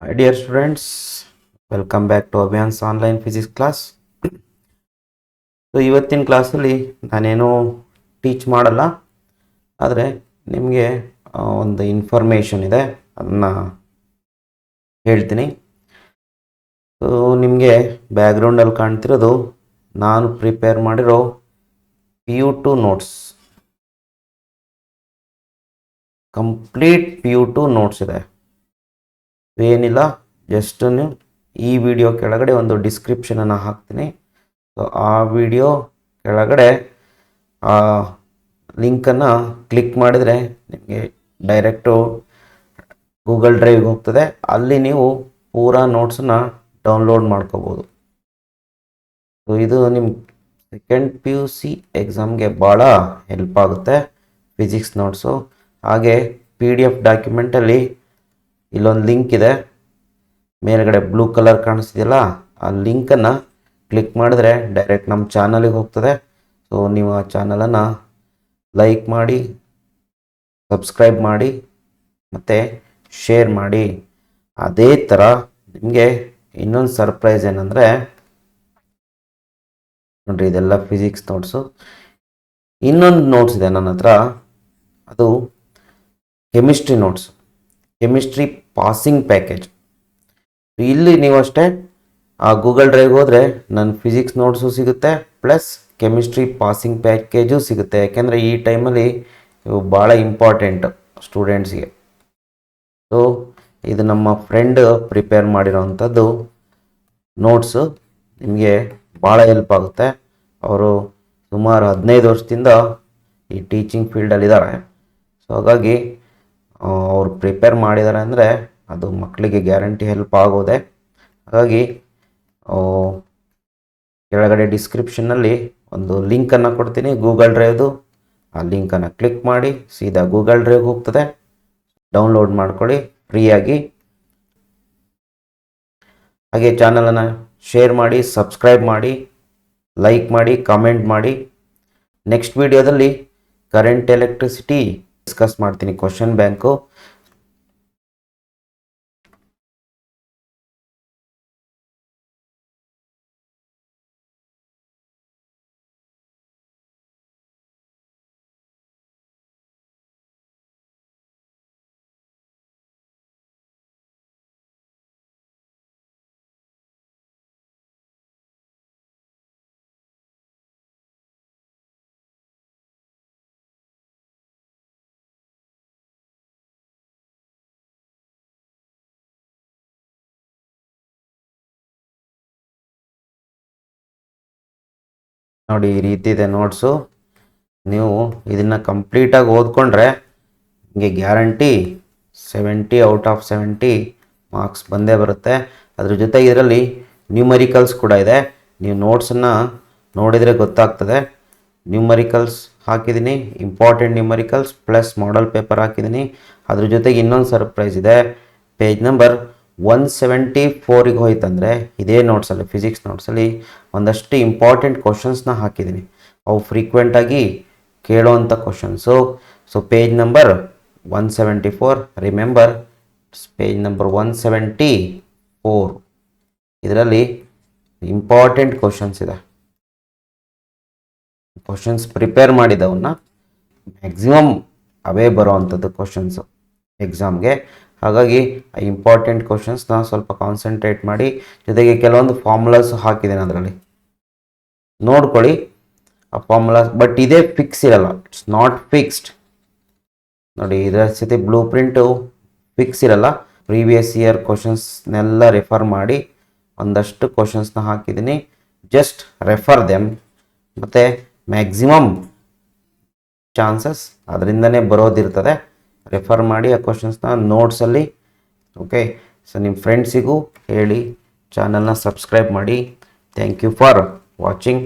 Hi dear students, welcome back to Abhiyan's online physics class. So ಇವತ್ತಿನ ಕ್ಲಾಸಲ್ಲಿ ನಾನೇನು teach ಮಾಡಲ್ಲ, ಆದರೆ ನಿಮಗೆ ಒಂದು ಇನ್ಫಾರ್ಮೇಷನ್ ಇದೆ, ಅದನ್ನು ಹೇಳ್ತೀನಿ. ಸೊ ನಿಮಗೆ ಬ್ಯಾಕ್ಗ್ರೌಂಡಲ್ಲಿ ಕಾಣ್ತಿರೋದು ನಾನು ಪ್ರಿಪೇರ್ ಮಾಡಿರೋ PU2 notes, complete PU2 notes ಇದೆ. ಏನಿಲ್ಲ, ಜಸ್ಟ್ ಈ ವಿಡಿಯೋ ಕೆಳಗಡೆ ಒಂದು ಡಿಸ್ಕ್ರಿಪ್ಷನನ್ನು ಹಾಕ್ತೀನಿ. ಸೊ ಆ ವಿಡಿಯೋ ಕೆಳಗಡೆ ಆ ಲಿಂಕನ್ನು ಕ್ಲಿಕ್ ಮಾಡಿದರೆ ನಿಮಗೆ ಡೈರೆಕ್ಟು ಗೂಗಲ್ ಡ್ರೈವ್ಗೆ ಹೋಗ್ತದೆ. ಅಲ್ಲಿ ನೀವು ಪೂರಾ ನೋಟ್ಸನ್ನು ಡೌನ್ಲೋಡ್ ಮಾಡ್ಕೋಬೋದು. ಸೊ ಇದು ನಿಮ್ಮ ಸೆಕೆಂಡ್ PUC ಎಕ್ಸಾಮ್ಗೆ ಭಾಳ ಹೆಲ್ಪ್ ಆಗುತ್ತೆ ಫಿಸಿಕ್ಸ್ ನೋಟ್ಸು. ಹಾಗೆ PDF ಡಾಕ್ಯುಮೆಂಟಲ್ಲಿ ಇಲ್ಲೊಂದು ಲಿಂಕ್ ಇದೆ, ಮೇಲ್ಗಡೆ ಬ್ಲೂ ಕಲರ್ ಕಾಣಿಸ್ತಿದೆಯಲ್ಲ, ಆ ಲಿಂಕನ್ನು ಕ್ಲಿಕ್ ಮಾಡಿದ್ರೆ ಡೈರೆಕ್ಟ್ ನಮ್ಮ ಚಾನಲಿಗೆ ಹೋಗ್ತದೆ. ಸೊ ನೀವು ಆ ಚಾನಲನ್ನು ಲೈಕ್ ಮಾಡಿ, ಸಬ್ಸ್ಕ್ರೈಬ್ ಮಾಡಿ ಮತ್ತು ಶೇರ್ ಮಾಡಿ. ಅದೇ ಥರ ನಿಮಗೆ ಇನ್ನೊಂದು ಸರ್ಪ್ರೈಸ್ ಏನಂದರೆ, ನೋಡಿರಿ ಇದೆಲ್ಲ ಫಿಸಿಕ್ಸ್ ನೋಟ್ಸು. ಇನ್ನೊಂದು ನೋಟ್ಸ್ ಇದೆ ನನ್ನ ಹತ್ರ, ಅದು chemistry notes, chemistry passing package. ಇಲ್ಲಿ ನೀವು ಅಷ್ಟೇ ಆ ಗೂಗಲ್ ಡ್ರೈವ್ ಹೋದರೆ ನನ್ನ ಫಿಸಿಕ್ಸ್ ನೋಟ್ಸು ಸಿಗುತ್ತೆ, ಪ್ಲಸ್ ಕೆಮಿಸ್ಟ್ರಿ ಪಾಸಿಂಗ್ ಪ್ಯಾಕೇಜು ಸಿಗುತ್ತೆ. ಯಾಕೆಂದರೆ ಈ ಟೈಮಲ್ಲಿ ಇವು ಭಾಳ ಇಂಪಾರ್ಟೆಂಟ್ ಸ್ಟೂಡೆಂಟ್ಸ್ಗೆ. ಸೊ ಇದು ನಮ್ಮ ಫ್ರೆಂಡ್ ಪ್ರಿಪೇರ್ ಮಾಡಿರೋವಂಥದ್ದು ನೋಟ್ಸು, ನಿಮಗೆ ಭಾಳ ಹೆಲ್ಪ್ ಆಗುತ್ತೆ. ಅವರು ಸುಮಾರು 15 ವರ್ಷದಿಂದ ಈ ಟೀಚಿಂಗ್ ಫೀಲ್ಡಲ್ಲಿದ್ದಾರೆ. ಸೊ ಹಾಗಾಗಿ ಅವ್ರು ಪ್ರಿಪೇರ್ ಮಾಡಿದ್ದಾರೆ ಅಂದರೆ ಅದು ಮಕ್ಕಳಿಗೆ ಗ್ಯಾರಂಟಿ ಹೆಲ್ಪ್ ಆಗೋದೆ. ಹಾಗಾಗಿ ಕೆಳಗಡೆ ಡಿಸ್ಕ್ರಿಪ್ಷನ್ನಲ್ಲಿ ಒಂದು ಲಿಂಕನ್ನು ಕೊಡ್ತೀನಿ, ಗೂಗಲ್ ಡ್ರೈವ್ದು. ಆ ಲಿಂಕನ್ನು ಕ್ಲಿಕ್ ಮಾಡಿ ಸೀದಾ ಗೂಗಲ್ ಡ್ರೈವ್ಗೆ ಹೋಗ್ತದೆ. ಡೌನ್ಲೋಡ್ ಮಾಡ್ಕೊಳ್ಳಿ ಫ್ರೀಯಾಗಿ. ಹಾಗೆ ಚಾನಲನ್ನು ಶೇರ್ ಮಾಡಿ, ಸಬ್ಸ್ಕ್ರೈಬ್ ಮಾಡಿ, ಲೈಕ್ ಮಾಡಿ, ಕಾಮೆಂಟ್ ಮಾಡಿ. ನೆಕ್ಸ್ಟ್ ವಿಡಿಯೋದಲ್ಲಿ ಕರೆಂಟ್ ಎಲೆಕ್ಟ್ರಿಸಿಟಿ ಡಿಸ್ಕಸ್ ಮಾಡ್ತೀನಿ, ಕ್ವಶನ್ ಬ್ಯಾಂಕು. ನೋಡಿ ಈ ರೀತಿ ಇದೆ ನೋಟ್ಸು. ನೀವು ಇದನ್ನು ಕಂಪ್ಲೀಟಾಗಿ ಓದ್ಕೊಂಡ್ರೆ ನಿಮಗೆ ಗ್ಯಾರಂಟಿ 70 ಔಟ್ ಆಫ್ 70 ಮಾರ್ಕ್ಸ್ ಬಂದೇ ಬರುತ್ತೆ. ಅದ್ರ ಜೊತೆಗೆ ಇದರಲ್ಲಿ ನ್ಯೂಮರಿಕಲ್ಸ್ ಕೂಡ ಇದೆ. ನೀವು ನೋಟ್ಸನ್ನು ನೋಡಿದರೆ ಗೊತ್ತಾಗ್ತದೆ. ನ್ಯೂಮರಿಕಲ್ಸ್ ಹಾಕಿದ್ದೀನಿ, important numericals plus model paper ಹಾಕಿದ್ದೀನಿ. ಅದ್ರ ಜೊತೆಗೆ ಇನ್ನೊಂದು ಸರ್ಪ್ರೈಸ್ ಇದೆ. ಪೇಜ್ ನಂಬರ್ 174ಗೆ ಹೋಯ್ತಂದರೆ ಇದೇ ನೋಟ್ಸಲ್ಲಿ, ಫಿಸಿಕ್ಸ್ ನೋಟ್ಸಲ್ಲಿ ಒಂದಷ್ಟು ಇಂಪಾರ್ಟೆಂಟ್ ಕ್ವಶನ್ಸ್ನ ಹಾಕಿದ್ದೀನಿ. ಅವು ಫ್ರೀಕ್ವೆಂಟಾಗಿ ಕೇಳೋವಂಥ questions. So page number 174, remember page number 174, ಇದರಲ್ಲಿ ಇಂಪಾರ್ಟೆಂಟ್ ಕ್ವಶನ್ಸ್ ಇದೆ. ಕ್ವಶನ್ಸ್ ಪ್ರಿಪೇರ್ ಮಾಡಿದವನ್ನ ಮ್ಯಾಕ್ಸಿಮಮ್ ಅವೇ ಬರೋ ಅಂಥದ್ದು ಕ್ವಶನ್ಸು ಎಕ್ಸಾಮ್ಗೆ. ಹಾಗಾಗಿ ಆ ಇಂಪಾರ್ಟೆಂಟ್ ಕ್ವಶನ್ಸ್ನ ಸ್ವಲ್ಪ ಕಾನ್ಸಂಟ್ರೇಟ್ ಮಾಡಿ. ಜೊತೆಗೆ ಕೆಲವೊಂದು ಫಾರ್ಮುಲಾಸ್ ಹಾಕಿದ್ದೇನೆ, ಅದರಲ್ಲಿ ನೋಡ್ಕೊಳ್ಳಿ ಆ ಫಾರ್ಮುಲಾಸ್. ಬಟ್ ಇದೇ ಫಿಕ್ಸ್ ಇರಲ್ಲ, ಇಟ್ಸ್ ನಾಟ್ ಫಿಕ್ಸ್ಡ್. ನೋಡಿ ಇದರ ಜೊತೆ ಬ್ಲೂ ಪ್ರಿಂಟು ಫಿಕ್ಸ್ ಇರಲ್ಲ. ಪ್ರೀವಿಯಸ್ ಇಯರ್ ಕ್ವಶನ್ಸ್ನೆಲ್ಲ ರೆಫರ್ ಮಾಡಿ ಒಂದಷ್ಟು ಕ್ವಶನ್ಸ್ನ ಹಾಕಿದ್ದೀನಿ. Just refer them. ಮತ್ತು ಮ್ಯಾಕ್ಸಿಮಮ್ ಚಾನ್ಸಸ್ ಅದರಿಂದನೇ ಬರೋದಿರ್ತದೆ. ರೆಫರ್ ಮಾಡಿ ಆ ಕ್ವಶನ್ಸ್ನ ನೋಟ್ಸಲ್ಲಿ. ಓಕೆ, ಸೊ ನಿಮ್ಮ ಫ್ರೆಂಡ್ಸಿಗೂ ಹೇಳಿ, ಚಾನಲ್ನ ಸಬ್ಸ್ಕ್ರೈಬ್ ಮಾಡಿ. Thank you for watching.